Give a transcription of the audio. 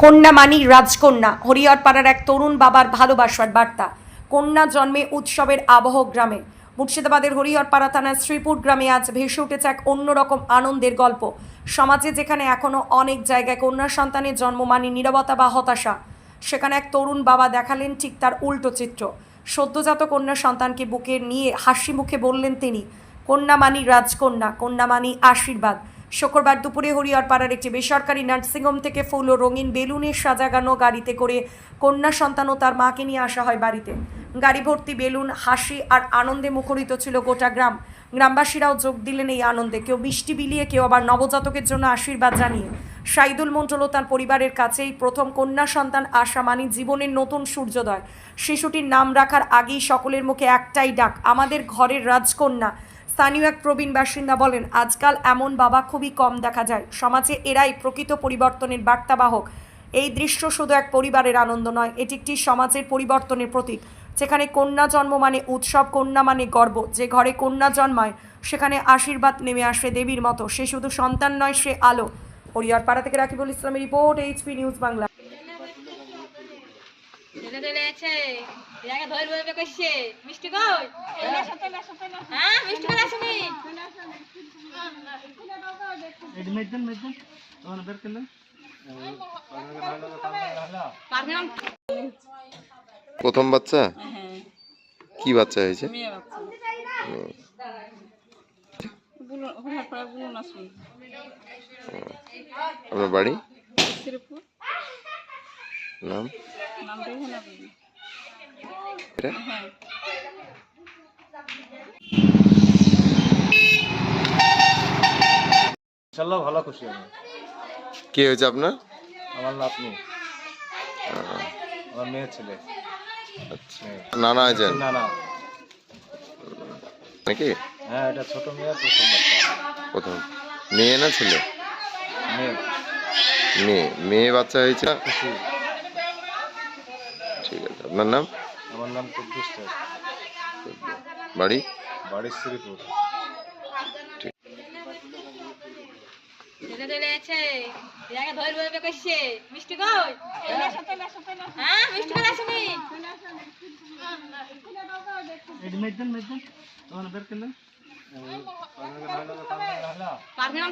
কন্যা মানি রাজকন্যা। হরিহরপাড়ার এক তরুণ বাবার ভালোবাসার বার্তা। কন্যা জন্মে উৎসবের আবহ গ্রামে। মুর্শিদাবাদের হরিহরপাড়া থানার শ্রীপুর গ্রামে আজ ভেসে উঠেছে এক অন্যরকম আনন্দের গল্প। সমাজে যেখানে এখনও অনেক জায়গায় কন্যা সন্তানের জন্ম মানে নীরবতা বা হতাশা, সেখানে এক তরুণ বাবা দেখালেন ঠিক তার উল্টো চিত্র। সদ্যজাত কন্যা সন্তানকে বুকে নিয়ে হাসি মুখে বললেন তিনি, কন্যা মানি রাজকন্যা, কন্যা মানি আশীর্বাদ। শুক্রবার দুপুরে হরিহরপাড়ার একটি বেসরকারি নার্সিংহোম থেকে ফুল ও রঙিন বেলুনের সাজাগানো গাড়িতে করে কন্যা সন্তান ও তার মাকে নিয়ে আসা হয় বাড়িতে। গাড়ি ভর্তি বেলুন, হাসি আর আনন্দে মুখরিত ছিল গোটা গ্রাম। গ্রামবাসীরাও যোগ দিলেন এই আনন্দে, কেউ মিষ্টি বিলিয়ে, কেউ আবার নবজাতকের জন্য আশীর্বাদ জানিয়ে। সাইদুল মণ্ডল ও তার পরিবারের কাছেই প্রথম কন্যা সন্তান আসা মানে জীবনের নতুন সূর্যোদয়। শিশুটির নাম রাখার আগেই সকলের মুখে একটাই ডাক, আমাদের ঘরের রাজকন্যা। স্থানীয় এক প্রবীণ বাসিন্দা বলেন, আজকাল এমন বাবা খুবই কম দেখা যায়। সমাজে এরাই প্রকৃত পরিবর্তনের বার্তাবাহক। এই দৃশ্য শুধু এক পরিবারের আনন্দ নয়, এটি একটি সমাজের পরিবর্তনের প্রতীক। যেখানে কন্যা জন্ম মানে উৎসব, কন্যা মানে গর্ব। যে ঘরে কন্যা জন্মায় সেখানে আশীর্বাদ নেমে আসে দেবীর মতো। সে শুধু সন্তান নয়, সে আলো। হরিহরপাড়া থেকে রাকিবুল ইসলামের রিপোর্ট, এইচপি নিউজ বাংলা। মিষ্টি কই? হ্যাঁ, মিষ্টি কই আসেনি? প্রথম বাচ্চা? হ্যাঁ, কি বাচ্চা হয়েছে? মেয়ে বাচ্চা। মেয়ে। হরিহরপাড়া বুলুন আসুন। আপনার বাড়ি? শ্রীপুর। নাম? নামটা এখানে বলি। এটা? হ্যাঁ। ইনশাল্লাহ ভালো, খুশি আমি। কি হয়েছে আপনার? আমার নাতনি, আমার মেয়ে ছেলে। আচ্ছা, নানা আছেন না না, নাকি? হ্যাঁ, এটা ছোট মেয়ে, প্রথম বাচ্চা। প্রথম মেয়ে না ছেলে? মেয়ে। মেয়ে। মেয়ে বাচ্চা হয়েছে না? খুশি। ঠিক আছে, আপনার নাম? আমার নাম কুদ্দুস শেখ। বাড়ি? বাড়ি শ্রীপুর। মিষ্টি কই? হ্যাঁ, মিষ্টি কই আসেনি? পারফিউম